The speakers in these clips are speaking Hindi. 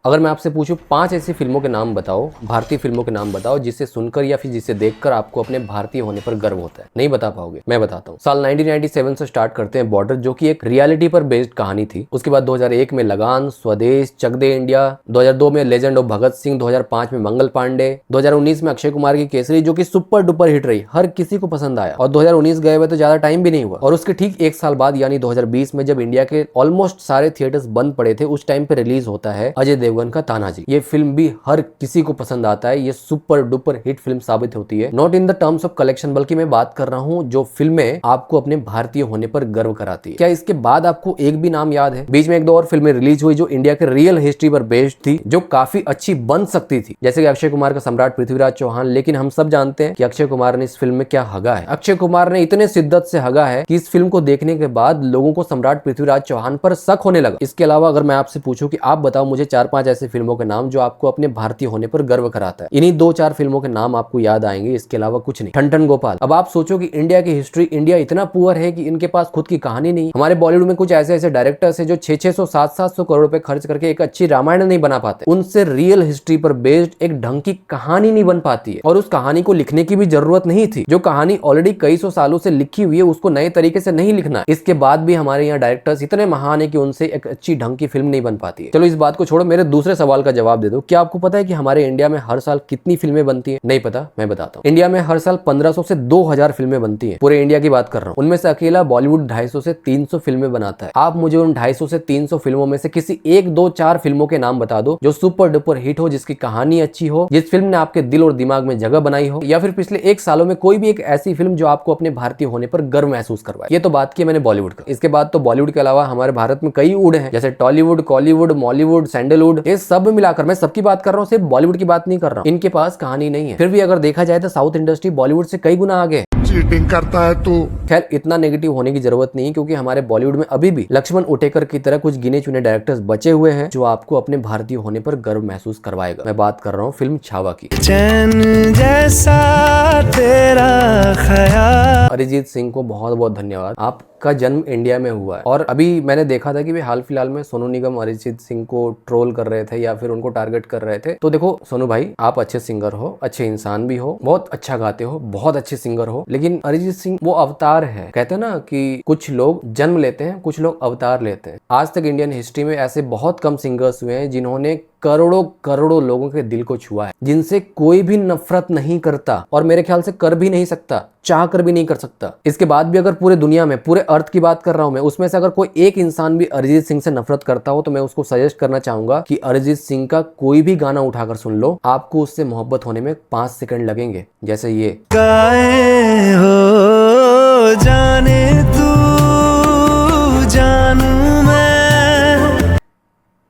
अगर मैं आपसे पूछूं 5 ऐसी फिल्मों के नाम बताओ, भारतीय फिल्मों के नाम बताओ जिसे सुनकर या फिर जिसे देखकर आपको अपने भारतीय होने पर गर्व होता है, नहीं बता पाओगे। मैं बताता हूँ। साल 1997 से स्टार्ट करते हैं बॉर्डर, जो कि एक रियलिटी पर बेस्ड कहानी थी। उसके बाद 2001 में लगान, स्वदेश, चक दे इंडिया, 2002 में लेजेंड ऑफ भगत सिंह, 2005 में मंगल पांडे, 2019 में अक्षय कुमार की केसरी जो कि सुपर डुपर हिट रही, हर किसी को पसंद आया। और 2019 गए हुए तो ज्यादा टाइम भी नहीं हुआ, और उसके ठीक एक साल बाद यानी 2020 में जब इंडिया के ऑलमोस्ट सारे थिएटर्स बंद पड़े थे, उस टाइम पे रिलीज होता है अजय देवगन का तानाजी। ये फिल्म भी हर किसी को पसंद आता है, ये सुपर डुपर हिट फिल्म साबित होती है। Not in the terms of collection, बल्कि मैं बात कर रहा हूँ जो फिल्में आपको अपने भारतीय होने पर गर्व कराती है। क्या इसके बाद आपको एक भी नाम याद है? बीच में एक दो और फिल्में रिलीज हुई जो इंडिया के रियल हिस्ट्री पर बेस्ड थी, जो काफी अच्छी बन सकती थी, जैसे कि अक्षय कुमार का सम्राट पृथ्वीराज चौहान। लेकिन हम सब जानते हैं कि अक्षय कुमार ने इस फिल्म में क्या हगा है। अक्षय कुमार ने इतने शिद्दत से हगा है कि इस फिल्म को देखने के बाद लोगों को सम्राट पृथ्वीराज चौहान पर शक होने लगा। इसके अलावा अगर मैं आपसे पूछूं कि आप बताओ मुझे 4-5 ऐसे फिल्मों के नाम जो आपको अपने भारतीय होने पर गर्व कराता है, इन्हीं 2-4 फिल्मों के नाम आपको याद आएंगे, इसके अलावा कुछ नहीं। ठन ठन गोपाल। अब आप सोचो कि इंडिया की हिस्ट्री, इंडिया इतना पुअर है कि इनके पास खुद की कहानी नहीं। हमारे बॉलीवुड में कुछ ऐसे ऐसे डायरेक्टर्स हैं जो 600-600, 700-700 करोड़ रुपए खर्च करके एक अच्छी रामायण नहीं बना पाते। उनसे रियल हिस्ट्री पर बेस्ड एक ढंग की कहानी नहीं बन पाती है, और उस कहानी को लिखने की भी जरूरत नहीं थी। जो कहानी ऑलरेडी कई सौ सालों से लिखी हुई है, उसको नए तरीके से नहीं लिखना। इसके बाद भी हमारे यहाँ डायरेक्टर्स इतने महान है कि उनसे एक अच्छी ढंग की फिल्म नहीं बन पाती है। चलो इस बात को छोड़ो, मेरे दूसरे सवाल का जवाब दे दो। क्या आपको पता है कि हमारे इंडिया में हर साल कितनी फिल्में बनती है? नहीं पता? मैं बताता हूँ। इंडिया में हर साल 1500 से 2000 फिल्में बनती है। पूरे इंडिया की बात कर रहा हूँ। उनमें से अकेला बॉलीवुड 250 से 300 फिल्में बनाता है। आप मुझे उन 250 से 300 फिल्मों में से किसी 1-2-4 फिल्मों के नाम बता दो जो सुपर डुपर हिट हो, जिसकी कहानी अच्छी हो, जिस फिल्म ने आपके दिल और दिमाग में जगह बनाई हो, या फिर पिछले 1 सालों में कोई भी एक ऐसी फिल्म जो आपको अपने भारतीय होने पर गर्व महसूस करवाए। ये तो बात की मैंने बॉलीवुड का। इसके बाद तो बॉलीवुड के अलावा हमारे भारत में कई वुड हैं, जैसे टॉलीवुड, कॉलीवुड, मॉलीवुड, सैंडलवुड। ये सब मिलाकर, मैं सबकी बात कर रहा हूँ, सिर्फ बॉलीवुड की बात नहीं कर रहा हूँ। इनके पास कहानी नहीं है। फिर भी अगर देखा जाए तो साउथ इंडस्ट्री बॉलीवुड से कई गुना आगे है। चीटिंग करता है तू। खैर इतना नेगेटिव होने की जरूरत नहीं, क्योंकि हमारे बॉलीवुड में अभी भी लक्ष्मण उटेकर की तरह कुछ गिने चुने डायरेक्टर्स बचे हुए हैं जो आपको अपने भारतीय होने पर गर्व महसूस करवाएगा। मैं बात कर रहा हूँ फिल्म छावा की। चैन जैसा तेरा ख्याल। अरिजीत सिंह को बहुत बहुत धन्यवाद। आपका जन्म इंडिया में हुआ है, और अभी मैंने देखा था कि वे हाल फिलहाल में सोनू निगम अरिजीत सिंह को ट्रोल कर रहे थे या फिर उनको टारगेट कर रहे थे। तो देखो सोनू भाई, आप अच्छे सिंगर हो, अच्छे इंसान भी हो, बहुत अच्छा गाते हो, बहुत अच्छे सिंगर हो, लेकिन अरिजीत सिंह वो अवतार है। कहते हैं ना कि कुछ लोग जन्म लेते हैं, कुछ लोग अवतार लेते हैं। आज तक इंडियन हिस्ट्री में ऐसे बहुत कम सिंगर्स हुए हैं जिन्होंने करोड़ों करोड़ों लोगों के दिल को छुआ है, जिनसे कोई भी नफरत नहीं करता, और मेरे ख्याल से कर भी नहीं सकता, चाह कर भी नहीं कर सकता। इसके बाद भी अगर पूरे दुनिया में, पूरे अर्थ की बात कर रहा हूं मैं, उसमें से अगर कोई एक इंसान भी अरिजीत सिंह से नफरत करता हो तो मैं उसको सजेस्ट करना चाहूंगा कि अरिजीत सिंह का कोई भी गाना उठाकर सुन लो, आपको उससे मोहब्बत होने में 5 सेकंड लगेंगे। जैसे ये गाए हो जाने तू जानू मैं।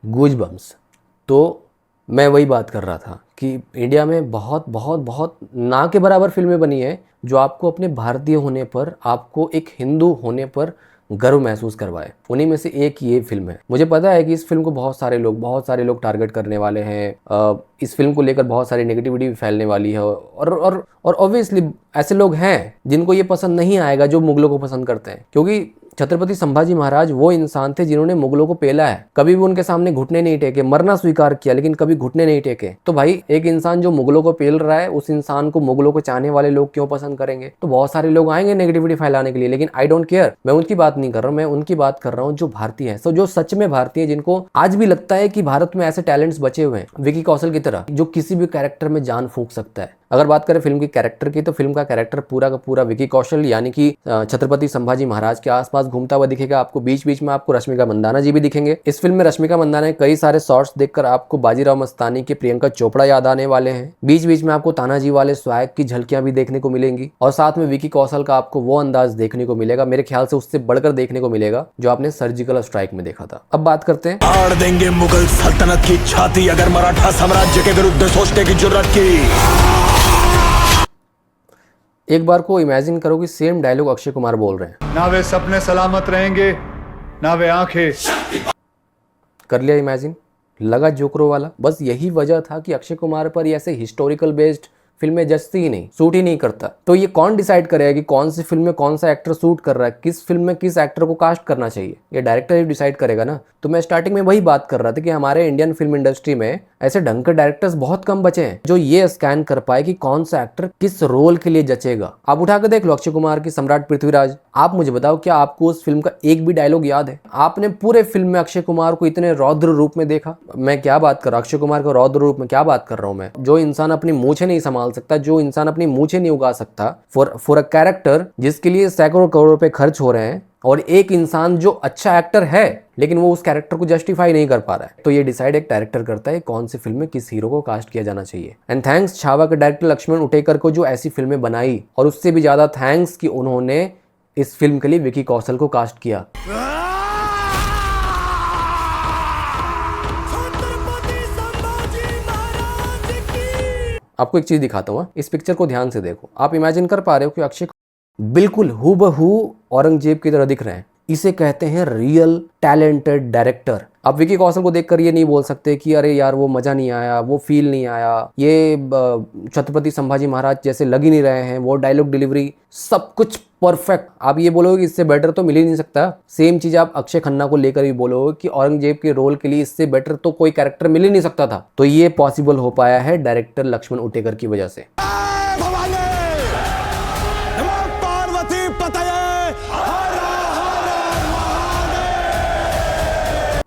गूजबम्स। तो मैं वही बात कर रहा था कि इंडिया में बहुत बहुत बहुत ना के बराबर फिल्में बनी है जो आपको अपने भारतीय होने पर, आपको एक हिंदू होने पर गर्व महसूस करवाए। उन्हीं में से एक ये फिल्म है। मुझे पता है कि इस फिल्म को बहुत सारे लोग टारगेट करने वाले हैं। इस फिल्म को लेकर बहुत सारी नेगेटिविटी भी फैलने वाली है, और ऑब्वियसली ऐसे लोग हैं जिनको ये पसंद नहीं आएगा जो मुगलों को पसंद करते हैं, क्योंकि छत्रपति संभाजी महाराज वो इंसान थे जिन्होंने मुगलों को पेला है। कभी भी उनके सामने घुटने नहीं टेके, मरना स्वीकार किया लेकिन कभी घुटने नहीं टेके। तो भाई एक इंसान जो मुगलों को पेल रहा है, उस इंसान को मुगलों को चाहने वाले लोग क्यों पसंद करेंगे? तो बहुत सारे लोग आएंगे नेगेटिविटी फैलाने के लिए, लेकिन आई डोंट केयर। मैं उनकी बात नहीं कर रहा हूँ, मैं उनकी बात कर रहा हूँ जो भारतीय है, जो सच में भारतीय, जिनको आज भी लगता है कि भारत में ऐसे टैलेंट्स बचे हुए हैं, विकी कौशल की तरह, जो किसी भी कैरेक्टर में जान फूंक सकता है। अगर बात करें फिल्म की कैरेक्टर की, तो फिल्म का कैरेक्टर पूरा का पूरा विकी कौशल यानी कि छत्रपति संभाजी महाराज के आसपास घूमता हुआ दिखेगा। आपको बीच बीच में आपको रश्मिका मंदाना जी भी दिखेंगे। इस फिल्म में रश्मिका मंदाना के कई सारे शॉट्स देखकर आपको बाजीराव मस्तानी के प्रियंका चोपड़ा याद आने वाले हैं। बीच बीच में आपको तानाजी वाले स्वैग की झलकियां भी देखने को मिलेंगी, और साथ में विकी कौशल का आपको वो अंदाज देखने को मिलेगा, मेरे ख्याल से उससे बढ़कर देखने को मिलेगा जो आपने सर्जिकल स्ट्राइक में देखा था। अब बात करते हैं, फाड़ देंगे मुगल सल्तनत की छाती अगर मराठा साम्राज्य के विरुद्ध सोचने की जरूरत की। एक बार को इमेजिन करो कि सेम डायलॉग अक्षय कुमार बोल रहे हैं। ना वे सपने सलामत रहेंगे, ना वे आंखें। कर लिया इमेजिन? लगा जोकरो वाला? बस यही वजह था कि अक्षय कुमार पर ऐसे हिस्टोरिकल बेस्ड फिल्म में जचती ही नहीं, सूट ही नहीं करता। तो ये कौन डिसाइड करेगा कि कौन सी फिल्म में कौन सा एक्टर सूट कर रहा है, किस फिल्म में किस एक्टर को कास्ट करना चाहिए? ये डायरेक्टर ही डिसाइड करेगा ना। तो मैं स्टार्टिंग में वही बात कर रहा था कि हमारे इंडियन फिल्म इंडस्ट्री में ऐसे ढंग के डायरेक्टर्स बहुत कम बचे हैं जो ये स्कैन कर पाए कि कौन सा एक्टर किस रोल के लिए जचेगा। आप उठा के देख लो अक्षय कुमार की सम्राट पृथ्वीराज। आप मुझे बताओ, क्या आपको उस फिल्म का एक भी डायलॉग याद है? आपने पूरे फिल्म में अक्षय कुमार को इतने रौद्र रूप में देखा? मैं क्या बात कर रहा हूँ, अक्षय कुमार को रौद्र रूप में क्या बात कर रहा हूँ मैं? जो इंसान अपनी मूछें नहीं संभाल सकता, जो इंसान अपनी मूछें नहीं उगा सकता फॉर अ कैरेक्टर जिसके लिए सैकड़ों करोड़ रुपए खर्च हो रहे हैं, और एक इंसान जो अच्छा एक्टर है लेकिन वो उस कैरेक्टर को जस्टिफाई नहीं कर पा रहा है, तो ये डिसाइड एक डायरेक्टर करता है कौन सी फिल्म में किस हीरो को कास्ट किया जाना चाहिए। एंड थैंक्स छावा के डायरेक्टर लक्ष्मण उटेकर को जो ऐसी फिल्में बनाई, और उससे भी ज्यादा थैंक्स कि उन्होंने इस फिल्म के लिए विकी कौशल को कास्ट किया। आपको एक चीज दिखाता हूँ, इस पिक्चर को ध्यान से देखो। आप इमेजिन कर पा रहे हो कि अक्षय बिल्कुल हूबहू औरंगजेब की तरह दिख रहे हैं। इसे कहते हैं रियल टैलेंटेड डायरेक्टर। आप विकी कौशल को देखकर ये नहीं बोल सकते कि अरे यार वो मजा नहीं आया, वो फील नहीं आया, ये छत्रपति संभाजी महाराज जैसे लग ही नहीं रहे हैं, वो डायलॉग डिलीवरी सब कुछ परफेक्ट। आप ये बोलोगे कि इससे बेटर तो मिल ही नहीं सकता। सेम चीज आप अक्षय खन्ना को लेकर भी बोलोगे कि औरंगजेब के रोल के लिए इससे बेटर तो कोई कैरेक्टर मिल ही नहीं सकता था। तो ये पॉसिबल हो पाया है डायरेक्टर लक्ष्मण उटेकर की वजह से।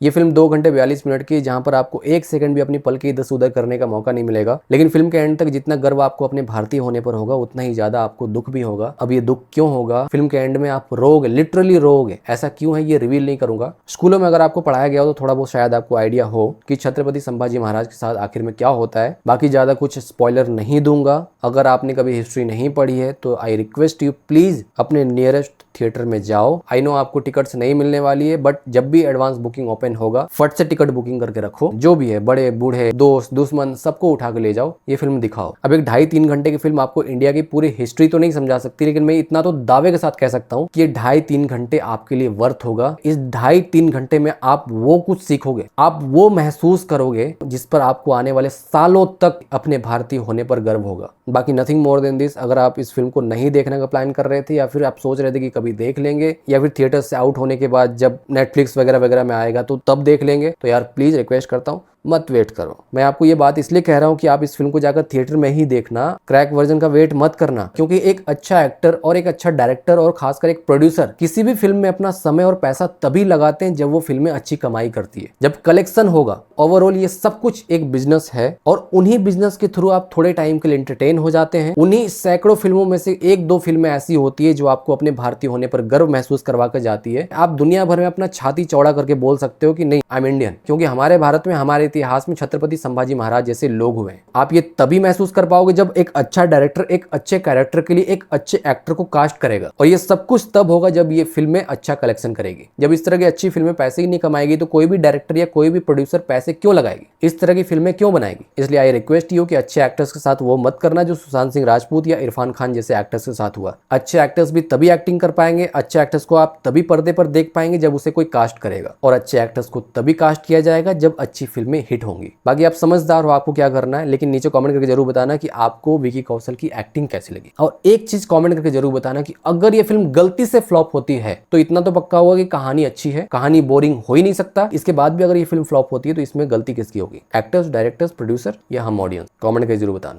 ये फिल्म 2 घंटे 42 मिनट की, जहां पर आपको 1 सेकंड भी अपनी पल की इधर उधर करने का मौका नहीं मिलेगा। लेकिन फिल्म के एंड तक जितना गर्व आपको अपने भारतीय होने पर होगा, उतना ही ज्यादा आपको दुख भी होगा। अब ये दुख क्यों होगा? फिल्म के एंड में आप रोओगे, लिटरली रोओगे। ऐसा क्यों है ये रिवील नहीं करूंगा। स्कूलों में अगर आपको पढ़ाया गया हो तो थोड़ा बहुत शायद आपको आइडिया हो कि छत्रपति संभाजी महाराज के साथ आखिर में क्या होता है। बाकी ज्यादा कुछ स्पॉइलर नहीं दूंगा। अगर आपने कभी हिस्ट्री नहीं पढ़ी है तो आई रिक्वेस्ट यू प्लीज अपने नियरेस्ट थिएटर में जाओ। आई नो आपको टिकट्स नहीं मिलने वाली है, बट जब भी एडवांस बुकिंग ओपन होगा फट से टिकट बुकिंग करके रखो। जो भी है, बड़े बूढ़े दोस्त दुश्मन सबको उठा के ले जाओ, ये फिल्म दिखाओ। अब एक 2.5-3 घंटे की फिल्म आपको इंडिया की पूरी हिस्ट्री तो नहीं समझा सकती, लेकिन मैं इतना तो दावे के साथ कह सकता हूँ कि ये 2.5-3 घंटे आपके लिए वर्थ होगा। इस 2.5-3 घंटे में आप वो कुछ सीखोगे, आप वो महसूस करोगे जिस पर आपको आने वाले सालों तक अपने भारतीय होने पर गर्व होगा। बाकी नथिंग मोर देन दिस। अगर आप इस फिल्म को नहीं देखने का प्लान कर रहे थे, या फिर आप सोच रहे थे कि कभी देख लेंगे, या फिर थिएटर से आउट होने के बाद जब नेटफ्लिक्स वगैरह वगैरह में आएगा तो तब देख लेंगे, तो यार प्लीज रिक्वेस्ट करता हूँ मत वेट करो। मैं आपको ये बात इसलिए कह रहा हूँ कि आप इस फिल्म को जाकर थिएटर में ही देखना, क्रैक वर्जन का वेट मत करना। क्योंकि एक अच्छा एक्टर और एक अच्छा डायरेक्टर और खासकर एक प्रोड्यूसर किसी भी फिल्म में अपना समय और पैसा तभी लगाते हैं जब वो फिल्में अच्छी कमाई करती है, जब कलेक्शन होगा। ओवरऑल ये सब कुछ एक बिजनेस है, और उन्हीं बिजनेस के थ्रू आप थोड़े टाइम के लिए एंटरटेन हो जाते हैं। उन्हीं सैकड़ों फिल्मों में से 1-2 फिल्में ऐसी होती है जो आपको अपने भारतीय होने पर गर्व महसूस करवा कर जाती है। आप दुनिया भर में अपना छाती चौड़ा करके बोल सकते हो कि नहीं, आई एम इंडियन, क्योंकि हमारे भारत में, हमारे इतिहास में छत्रपति संभाजी महाराज जैसे लोग हुए हैं। आप ये तभी महसूस कर पाओगे जब एक अच्छा डायरेक्टर एक अच्छे कैरेक्टर के लिए एक अच्छे एक्टर को कास्ट करेगा, और ये सब कुछ तब होगा जब ये फिल्में अच्छा कलेक्शन करेगी। जब इस तरह की अच्छी फिल्में पैसे ही नहीं कमाएगी तो कोई भी डायरेक्टर या कोई भी प्रोड्यूसर पैसे क्यों लगाएगी, इस तरह की फिल्में क्यों बनाएगी। इसलिए आई रिक्वेस्ट यू कि अच्छे एक्टर्स के साथ वो मत करना जो सुशांत सिंह राजपूत या इरफान खान जैसे एक्टर्स के साथ हुआ। अच्छे एक्टर्स भी तभी एक्टिंग कर पाएंगे, अच्छे एक्टर्स को आप तभी पर्दे पर देख पाएंगे जब उसे कोई कास्ट करेगा, और अच्छे एक्टर्स को तभी कास्ट किया जाएगा जब अच्छी फिल्में हिट होंगी। बाकी आप समझदार हो, आपको क्या करना है, लेकिन नीचे कमेंट करके जरूर बताना कि आपको विकी कौशल की एक्टिंग कैसी लगी। और एक चीज कमेंट करके जरूर बताना कि अगर ये फिल्म गलती से फ्लॉप होती है तो इतना तो पक्का होगा कि कहानी अच्छी है, कहानी बोरिंग हो ही नहीं सकता। इसके बाद भी अगर ये फिल्म फ्लॉप होती है तो इसमें गलती किसकी होगी, एक्टर्स, डायरेक्टर्स, प्रोड्यूसर या हम ऑडियंस? कमेंट करके जरूर बताना।